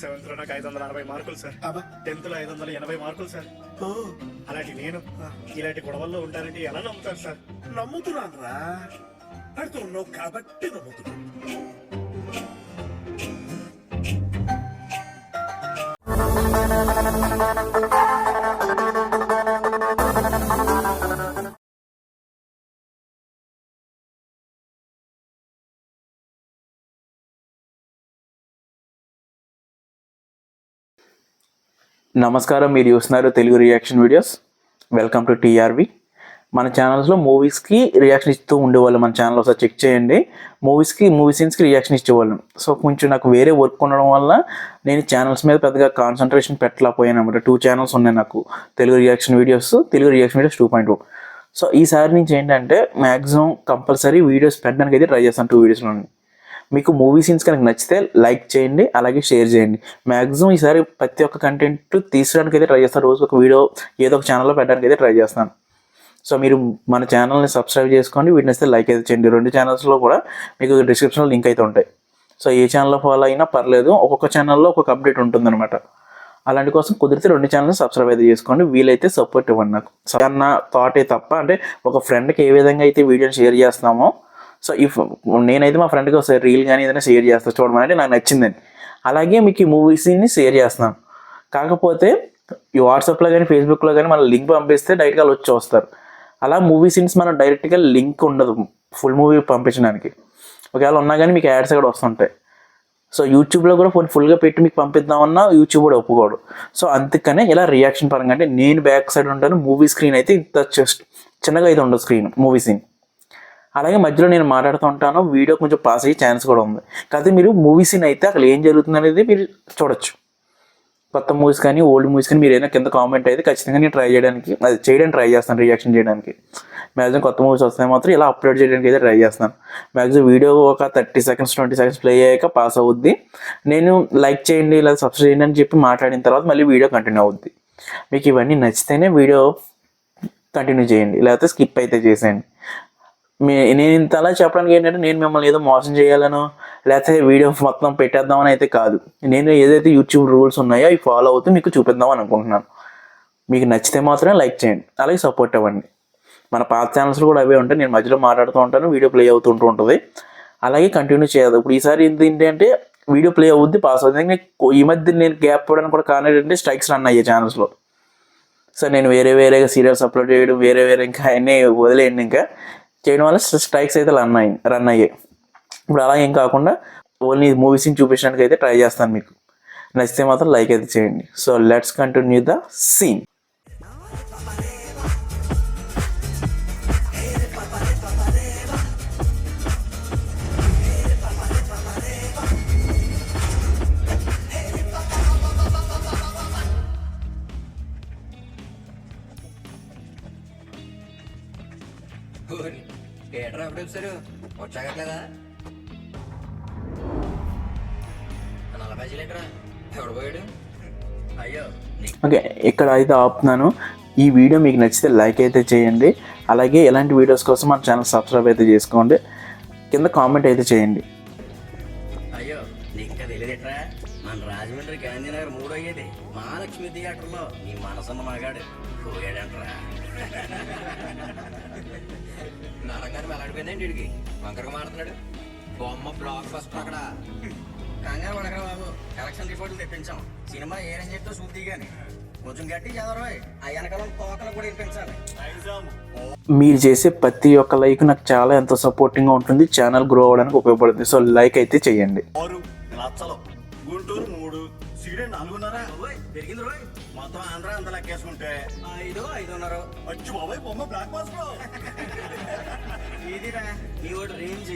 7th లో నాకు 560 మార్కులు సార్. 10th లో 580 మార్కులు సార్. అలాంటి నేను ఇలాంటి గొడవల్లో ఉంటానంటే ఎలా నమ్ముతారు సార్? నమ్ముతున్నాను రా, పడుతున్నావు కాబట్టి నమ్ముతున్నాను. నమస్కారం, మీరు చూస్తున్నారు Telugu reaction videos. Welcome to TRV. మన ఛానల్స్లో మూవీస్కి రియాక్షన్ ఇస్తూ ఉండేవాళ్ళం. మన ఛానల్ ఒకసారి చెక్ చేయండి. మూవీ సీన్స్కి రియాక్షన్ ఇచ్చేవాళ్ళం. సో కొంచెం నాకు వేరే వర్క్ ఉండడం వల్ల నేను ఛానల్స్ మీద పెద్దగా కాన్సన్ట్రేషన్ పెట్టలేకపోయాను అనమాట. 2 ఛానల్స్ ఉన్నాయి నాకు, తెలుగు రియాక్షన్ వీడియోస్ 2.0. సో ఈసారి నుంచి ఏంటంటే మ్యాక్సిమం కంపల్సరీ వీడియోస్ పెట్టడానికి అయితే ట్రై చేస్తాను. 2 వీడియోస్లో మీకు మూవీ సీన్స్ కనుక నచ్చితే లైక్ చేయండి, అలాగే షేర్ చేయండి. మ్యాక్సిమం ఈసారి ప్రతి ఒక్క కంటెంట్ తీసడానికి అయితే ట్రై చేస్తాను. రోజు ఒక వీడియో ఏదో ఒక ఛానల్లో పెట్టడానికి అయితే ట్రై చేస్తాను. సో మీరు మన ఛానల్ని సబ్స్క్రైబ్ చేసుకోండి, వీటిని వస్తే లైక్ అయితే చేయండి. 2 ఛానల్స్లో కూడా మీకు డిస్క్రిప్షన్లో లింక్ అయితే ఉంటాయి. సో ఏ ఛానల్లో ఫాలో అయినా పర్లేదు, ఒక్కొక్క ఛానల్లో ఒక్కొక్క అప్డేట్ ఉంటుందన్నమాట. అలాంటి కోసం కుదిరితే 2 ఛానల్ని సబ్స్క్రైబ్ అయితే చేసుకోండి. వీలైతే సపోర్ట్ ఇవ్వండి నాకు. అన్న థాటే తప్ప, అంటే ఒక ఫ్రెండ్కి ఏ విధంగా అయితే వీడియోని షేర్ చేస్తామో, సో నేనైతే మా ఫ్రెండ్కి ఒకసారి రీల్ కానీ ఏదైనా షేర్ చేస్తాను చూడమని, అంటే నాకు నచ్చిందని. అలాగే మీకు ఈ మూవీస్ని షేర్ చేస్తున్నాను. కాకపోతే ఈ వాట్సాప్లో కానీ ఫేస్బుక్లో కానీ మన లింక్ పంపిస్తే డైరెక్ట్గా వాళ్ళు వచ్చి వస్తారు. అలా మూవీ సీన్స్ మనం డైరెక్ట్గా లింక్ ఉండదు ఫుల్ మూవీ పంపించడానికి. ఒకవేళ ఉన్నా కానీ మీకు యాడ్స్ కూడా వస్తుంటాయి. సో యూట్యూబ్లో కూడా ఫుల్గా పెట్టి మీకు పంపిద్దామన్నా యూట్యూబ్ కూడా ఒప్పుకోడు. సో అందుకనే ఇలా రియాక్షన్ పరంగా, అంటే నేను బ్యాక్ సైడ్ ఉంటాను, మూవీ స్క్రీన్ అయితే ఇంత చిన్నగా అయితే ఉండదు స్క్రీన్, మూవీ సీన్. అలాగే మధ్యలో నేను మాట్లాడుతూ ఉంటాను, వీడియో కొంచెం పాస్ అయ్యే ఛాన్స్ కూడా ఉంది. కాకపోతే మీరు మూవీ సీన్ అయితే అక్కడ ఏం జరుగుతుంది అనేది మీరు చూడొచ్చు. కొత్త మూవీస్ కానీ ఓల్డ్ మూవీస్ కానీ మీరు ఏదైనా కింద కామెంట్ అయితే ఖచ్చితంగా నేను చేయడానికి ట్రై చేస్తాను, రియాక్షన్ చేయడానికి. మ్యాక్సిమం కొత్త మూవీస్ వస్తాయి మాత్రం ఇలా అప్లోడ్ చేయడానికి అయితే ట్రై చేస్తాను. మ్యాక్సిమం వీడియో ఒక 30 సెకండ్స్ 20 సెకండ్స్ ప్లే అయ్యాక పాస్ అవుద్ది. నేను లైక్ చేయండి లేదా సబ్స్క్రైబ్ చేయండి అని చెప్పి మాట్లాడిన తర్వాత మళ్ళీ వీడియో కంటిన్యూ అవుద్ది. మీకు ఇవన్నీ నచ్చితేనే వీడియో కంటిన్యూ చేయండి, లేకపోతే స్కిప్ అయితే చేసేయండి. నేను ఇంత అలా చెప్పడానికి ఏంటంటే నేను మిమ్మల్ని ఏదో మోసం చేయాలనో లేకపోతే వీడియో మొత్తం పెట్టేద్దామని అయితే కాదు. నేను ఏదైతే యూట్యూబ్ రూల్స్ ఉన్నాయో అవి ఫాలో అవుతూ మీకు చూపిద్దామని అనుకుంటున్నాను. మీకు నచ్చితే మాత్రమే లైక్ చేయండి, అలాగే సపోర్ట్ ఇవ్వండి. మన పాత ఛానల్స్లో కూడా అవే ఉంటాయి. నేను మధ్యలో మాట్లాడుతూ ఉంటాను, వీడియో ప్లే అవుతుంటూ ఉంటుంది. అలాగే కంటిన్యూ చేయదు. ఇప్పుడు ఈసారి ఏంటంటే వీడియో ప్లే అవుద్ది, పాస్ అవుతుంది. ఈ మధ్య నేను గ్యాప్ ఇవ్వడానికి కూడా కారణం ఏంటంటే స్ట్రైక్స్ రన్ అయ్యాయి ఛానల్స్లో. సో నేను వేరేగా సీరియల్స్ అప్లోడ్ చేయడం, వేరే ఇంకా అన్నీ వదిలేయండి. ఇంకా చేయడం వల్ల స్ట్రైక్స్ అయితే రన్ అయ్యాయి. ఇప్పుడు అలా ఏం కాకుండా ఓన్లీ మూవీస్ని చూపించడానికి అయితే ట్రై చేస్తాను. మీకు నచ్చితే మాత్రం లైక్ అయితే చేయండి. So let's continue the scene. Theatre ఎప్పుడు వచ్చారు? వచ్చాగట్లేదా? 40 లీటరా ఎవడు పోయాడు? అయ్యో ఓకే, ఇక్కడ అయితే ఆపుతున్నాను. ఈ వీడియో మీకు నచ్చితే లైక్ అయితే చేయండి. అలాగే ఎలాంటి వీడియోస్ కోసం మన ఛానల్ సబ్స్క్రైబ్ అయితే చేసుకోండి. కింద కామెంట్ అయితే చేయండి. అయ్యో నీకు ఇంకా తెలియదుట్రా, మన రాజమండ్రి గాంధీనగర్ 3వ అయ్యేది మహాలక్ష్మి థియేటర్లో నీ మనసున్న మగాడు పోయాడంటరా. నరంగానే వెళ్ళడిపోయిందండి వీడికి, వంకరగా మాడుతున్నాడు. బొమ్మ బ్లాక్ బస్టర్ అక్కడ. కంగారు పడకరా బాబు, కలెక్షన్ రిపోర్ట్లు తెప్పించాం. సినిమా ఏ రేంజ్ చెప్తే సూట్ దిగాని కొంచెం గట్టి చదవరాయి. ఆ వెనకాల తోకలు కూడా వినిపించాలి. మీరు చేసే ప్రతి ఒక్క లైక్ నాకు చాలా ఎంతో సపోర్టింగ్గా ఉంటుంది, ఛానల్ గ్రో అవ్వడానికి ఉపయోగపడుతుంది. సో లైక్ అయితే చేయండి. గుంటూరు 3, సిగరెట్ 4.5 పెరిగింది రోయ్. మొత్తం ఆంధ్ర అంత లెక్కేసుకుంటే 5.5 వచ్చి బాబాయ్ బొమ్మ బ్లాక్ బాస్టర్. ఇదిరా నీ ఓటు రేంజ్.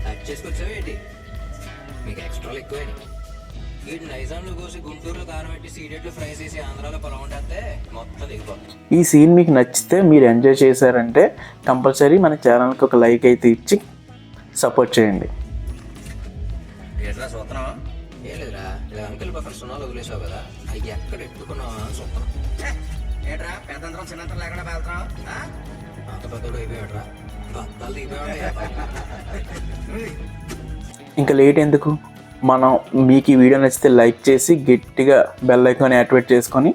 టచ్ చేసుకొచ్చావు ఏంటి? మీకు ఎక్స్ట్రాలు ఎక్కువ. వీటి నైజాంలో కోసి గుంటూరులో కారం పెట్టి సీడెట్లు ఫ్రై చేసి ఆంధ్రాలో పొలం ఉంటే మొత్తం దిగిపోతుంది. ఈ సీన్ మీకు నచ్చితే, మీరు ఎంజాయ్ చేశారంటే కంపల్సరీ మన ఛానల్కి ఒక లైక్ అయితే ఇచ్చి సపోర్ట్ చేయండి. ఏట్రా చూస్తున్నావా? ఏం లేదురా, ఇలా అంకెల్ పక్కన సున్నాలు వదిలేసావు కదా, అవి ఎక్కడ ఎట్టుకున్నావా అని చూస్తున్నాం. ఏట్రా పెద్దంతరం చిన్నంతరం లేకుండా వెళ్తున్నావు? అంత పెద్దోడు అయిపోయాడురా, బత్తాలు దిగిపోయాడు. ఇంకా లేట్ ఎందుకు, మనం మీకు ఈ వీడియో నచ్చితే లైక్ చేసి గట్టిగా బెల్ ఐకాన్ యాక్టివేట్ చేసుకొని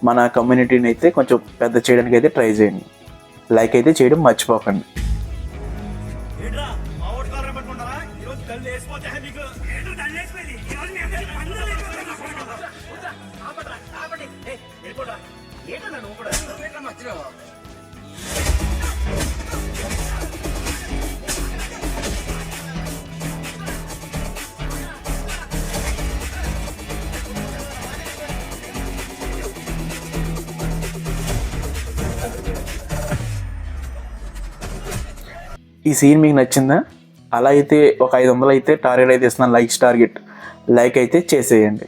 మన కమ్యూనిటీని అయితే కొంచెం పెద్ద చేయడానికి అయితే ట్రై చేయండి. లైక్ అయితే చేయడం మర్చిపోకండి. ఏంట్రా మా ఓటు కాలర్ పట్టుకుంటారా ఈరోజు కళ్ళు వేసిపోతే మీకు ఏంట్రా కళ్ళు వేసిపోయింది ఈరోజు మీ అందరికీ పందులు వెళ్ళిపోరా ఏంటన్నా నువ్వు కూడా మధ్యలో ఈ సీన్ మీకు నచ్చిందా? అలా అయితే ఒక 500 అయితే టార్గెట్ అయితే ఇస్తున్నాను, లైక్స్ టార్గెట్. లైక్ అయితే చేసేయండి.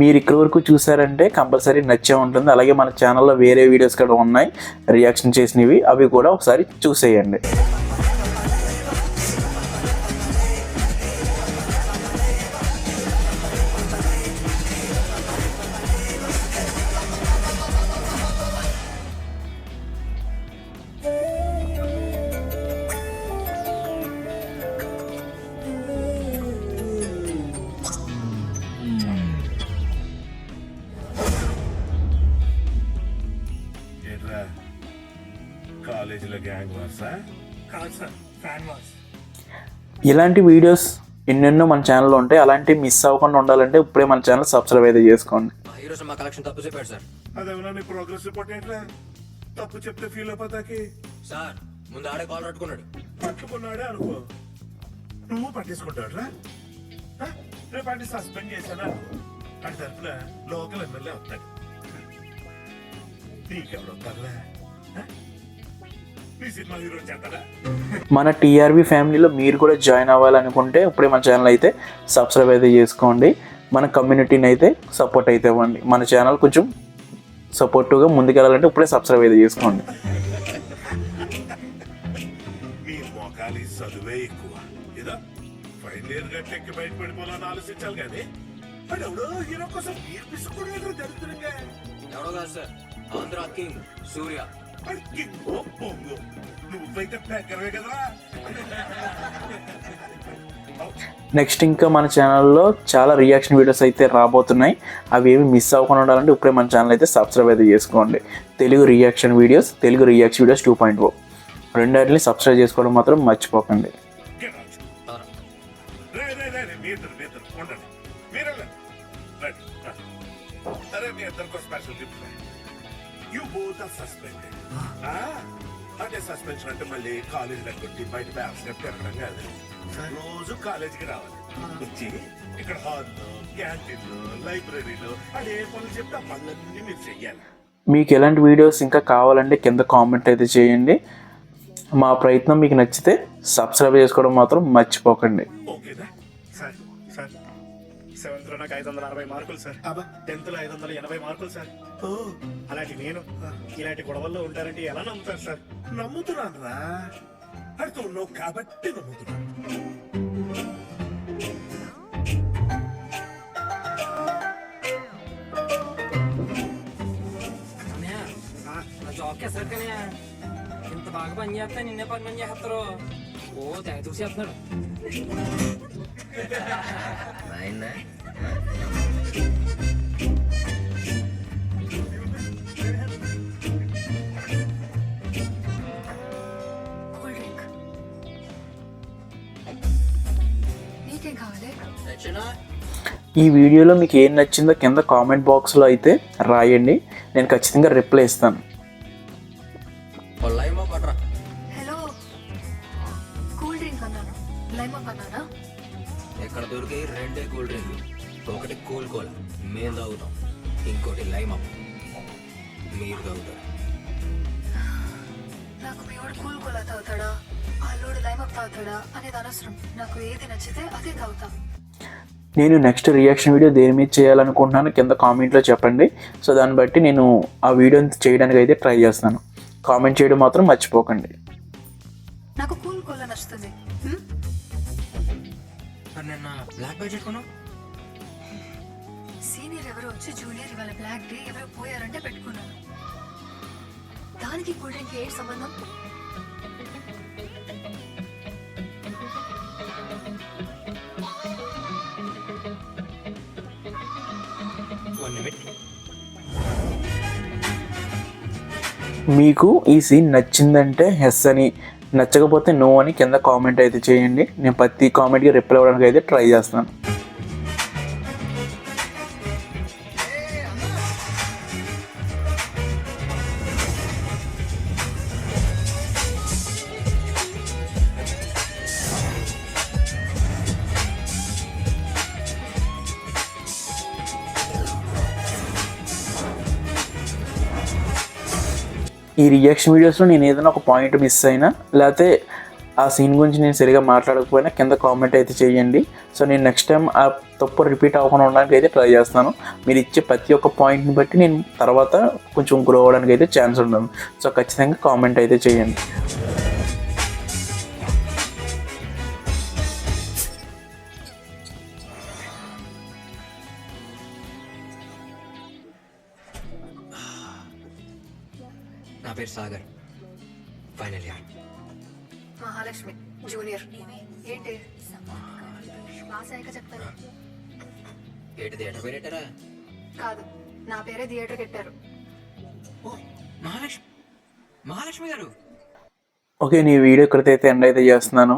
మీరు ఇక్కడ వరకు చూసారంటే కంపల్సరీ నచ్చే ఉంటుంది. అలాగే మన ఛానల్లో వేరే వీడియోస్ కూడా ఉన్నాయి రియాక్షన్ చేసినవి, అవి కూడా ఒకసారి చూసేయండి. ఏంట్రా కాలేజీలో గ్యాంగ్ వార్సా? కాదు సార్ ఫ్యాన్ వాష్. ఇలాంటి వీడియోస్ ఎన్నెన్నో మన ఛానల్లో ఉంటాయి. అలాంటివి మిస్ అవ్వకుండా ఉండాలంటే ఇప్పుడే మన ఛానల్ సబ్స్క్రైబ్ అయితే చేసుకోండి. మా హీరో మా కలెక్షన్ తప్పు చెప్పాడు సార్. అదేమన్నా నీ ప్రోగ్రెస్ రిపోర్ట్ ఏంట్రా? తప్పు చెప్తే ఫీల్ అయిపోతాకి సార్ ముందు ఆడే కాల్ పట్టుకున్నాడు. పట్టుకున్నాడే అనుకో, నువ్వు పట్టించుకుంటాడురా. రేపు అంటే సస్పెండ్ చేశాను అని తరఫున లోకల్ ఎమ్మెల్యే వస్తాడు. నీకెవడు వస్తారా? నీ సినిమా హీరో చేస్తారా? మన టీఆర్వీ ఫ్యామిలీలో మీరు కూడా జాయిన్ అవ్వాలనుకుంటే ఇప్పుడే మన ఛానల్ అయితే సబ్స్క్రైబ్ అయితే చేసుకోండి. మన కమ్యూనిటీని అయితే సపోర్ట్ అయితే ఇవ్వండి. మన ఛానల్ కొంచెం సపోర్టివ్గా ముందుకెళ్ళాలంటే ఇప్పుడే సబ్స్క్రైబ్ అయితే చేసుకోండి. మీ మోకాలి చదువే ఎక్కువ. ఇదా ఫైనల్ ఇయర్ గట్టి ఎక్కి బయట పడిపోవాలని ఆలోచించాలి కానీ వాడు ఎవడో హీరో కోసం మీరు పిసుకుని జరుగుతుందిగా. ఎవడో కాదు సార్, ఆంధ్ర కింగ్ సూర్య. పొంగు నువ్వైతే పెక్కరవే కదా. నెక్స్ట్ ఇంకా మన ఛానల్లో చాలా రియాక్షన్ వీడియోస్ అయితే రాబోతున్నాయి. అవి ఏమి మిస్ అవ్వకుండా ఉండాలంటే ఇప్పుడే మన ఛానల్ అయితే సబ్స్క్రైబ్ అయితే చేసుకోండి. తెలుగు రియాక్షన్ వీడియోస్ 2.0 రెండింటిని సబ్స్క్రైబ్ చేసుకోవడం మాత్రం మర్చిపోకండి. అరే మీ ఇద్దరికి special gift. You both are suspended. అంటే సస్పెన్షన్ అంటే మళ్ళీ కాలేజ్ కొట్టి బయట బ్యాగ్స్ పెట్టడం కాదు. రోజు కాలేజీకి రావాలి, వచ్చి ఇక్కడ హాల్లో క్యాంటీన్లో లైబ్రరీలో అదే పనులు చెప్తే ఆ పనులన్నీ మీరు చెయ్యాలి. మీకు ఎలాంటి వీడియోస్ ఇంకా కావాలంటే కింద కామెంట్ అయితే చేయండి. మా ప్రయత్నం మీకు నచ్చితే సబ్స్క్రైబ్ చేసుకోవడం మాత్రం మర్చిపోకండి. ఓకేనా? సార్ సార్ 7th లో నాకు 560 మార్కులు సార్. 10th లో 580 మార్కులు సార్. అలాంటి నేను ఇలాంటి గొడవల్లో ఉంటారంటే ఎలా నమ్ముతారు సార్? నమ్ముతున్నాను రా, అడుగుతూ ఉన్నావు కాబట్టి నమ్ముతున్నాను. జాబ్కి ఎసరు కానీ ఇంత బాగా పని చేస్తా నిన్నే పని చేస్తారు. ఓ తెగ చూసి చేస్తున్నాడు. అయిందా? కూల్ డ్రింక్ నీకేం కావాలి? తెచ్చినా ఈ వీడియోలో మీకు ఏం నచ్చిందో కింద కామెంట్ బాక్స్లో అయితే రాయండి. నేను ఖచ్చితంగా రిప్లై ఇస్తాను. లైమో పట్రా. హలో, కూల్ డ్రింక్ అన్నాను, లైమ్ అప్ అన్నానా? ఇక్కడ దొరికే 2 కూల్ డ్రింక్లు. ఒకటి కూల్ కోలా మేము తాగుతాం, ఇంకోటి లైమ్ అప్ మీరు తాగుతారు. నాకు మీ వాడు కూల్ కోలా తాగుతాడా, అల్లుడు లైమ్ అప్ తాగుతాడా అనేది అనవసరం. నాకు ఏది నచ్చితే అదే తాగుతా. నేను నెక్స్ట్ రియాక్షన్ వీడియో దేని మీద చేయాలనుకుంటున్నాను కింద కామెంట్లో చెప్పండి. సో దాన్ని బట్టి నేను ఆ వీడియోని చేయడానికి అయితే ట్రై చేస్తాను. కామెంట్ చేయడం మాత్రం మర్చిపోకండి. నాకు కూల్ కోలా నచ్చుతుంది. మరి నిన్న బ్లాక్ బడ్జెట్ కొన్నావు. సీనియర్ ఎవరో వచ్చి జూనియర్ ఇవాళ బ్లాక్ డే ఎవరో పోయారంటే పెట్టుకున్నాను. దానికి కూల్ డ్రింక్ ఏ సంబంధం? మీకు ఈ సీన్ నచ్చిందంటే ఎస్ అని, నచ్చకపోతే నో అని కింద కామెంట్ అయితే చేయండి. నేను ప్రతి కామెంట్కి రిప్లై అవ్వడానికి అయితే ట్రై చేస్తాను. ఈ రియాక్షన్ వీడియోస్లో నేను ఏదైనా ఒక పాయింట్ మిస్ అయినా లేకపోతే ఆ సీన్ గురించి నేను సరిగా మాట్లాడకపోయినా కింద కామెంట్ అయితే చేయండి. సో నేను నెక్స్ట్ టైం ఆ తప్పు రిపీట్ అవ్వకుండా ఉండడానికి అయితే ట్రై చేస్తాను. మీరు ఇచ్చే ప్రతి ఒక్క పాయింట్ని బట్టి నేను తర్వాత కొంచెం గ్రో అవ్వడానికి అయితే ఛాన్స్ ఉండదు. సో ఖచ్చితంగా కామెంట్ అయితే చేయండి. నా పేరు Sagar, final year. Mahalakshmi junior. ఏంటి క్లాస్ అయ్యాక చెప్తాను. ఏంటి థియేటర్ పేరు పెట్టారా? కాదు, నా పేరే థియేటర్కి పెట్టారు. ఓ మహాలక్ష్మి, మహాలక్ష్మి గారు. ఓకే, నీ వీడియో ఎక్కడైతే ఎండ్ అయితే చేస్తున్నాను.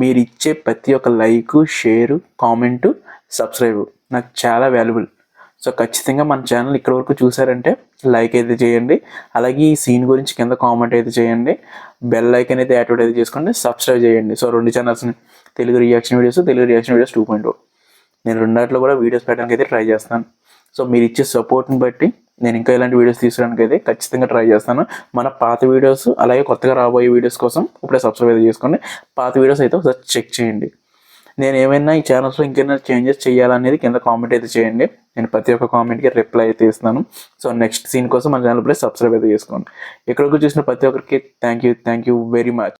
మీరు ఇచ్చే ప్రతి ఒక్క లైక్, షేరు, కామెంటు, సబ్స్క్రైబ్ నాకు చాలా వాల్యుబుల్. సో ఖచ్చితంగా మన ఛానల్ ఇక్కడ వరకు చూసారంటే లైక్ అయితే చేయండి. అలాగే ఈ సీన్ గురించి కింద కామెంట్ అయితే చేయండి. బెల్ ఐకాన్ అయితే యాక్టివేట్ అయితే చేసుకోండి. సబ్స్క్రైబ్ చేయండి. సో 2 ఛానల్స్ని, తెలుగు రియాక్షన్ వీడియోస్ 2.0. నేను రెండాట్లో కూడా వీడియోస్ పెట్టడానికి అయితే ట్రై చేస్తాను. సో మీరు ఇచ్చే సపోర్ట్ని బట్టి నేను ఇంకా ఇలాంటి వీడియోస్ తీసుకోవడానికి అయితే ఖచ్చితంగా ట్రై చేస్తాను. మన పాత వీడియోస్ అలాగే కొత్తగా రాబోయే వీడియోస్ కోసం ఇప్పుడే సబ్స్క్రైబ్ అయితే చేసుకోండి. పాత వీడియోస్ అయితే ఒకసారి చెక్ చేయండి. నేను ఏమైనా ఈ ఛానల్స్లో ఇంకేమైనా చేంజెస్ చేయాలనేది కింద కామెంట్ అయితే చేయండి. నేను ప్రతి ఒక్క కామెంట్కి రిప్లై అయితే ఇస్తాను. సో నెక్స్ట్ సీన్ కోసం మన ఛానల్ ప్లస్ సబ్స్క్రైబ్ అయితే చేసుకోండి. ఇక్కడికి చూసిన ప్రతి ఒక్కరికి థ్యాంక్ యూ వెరీ మచ్.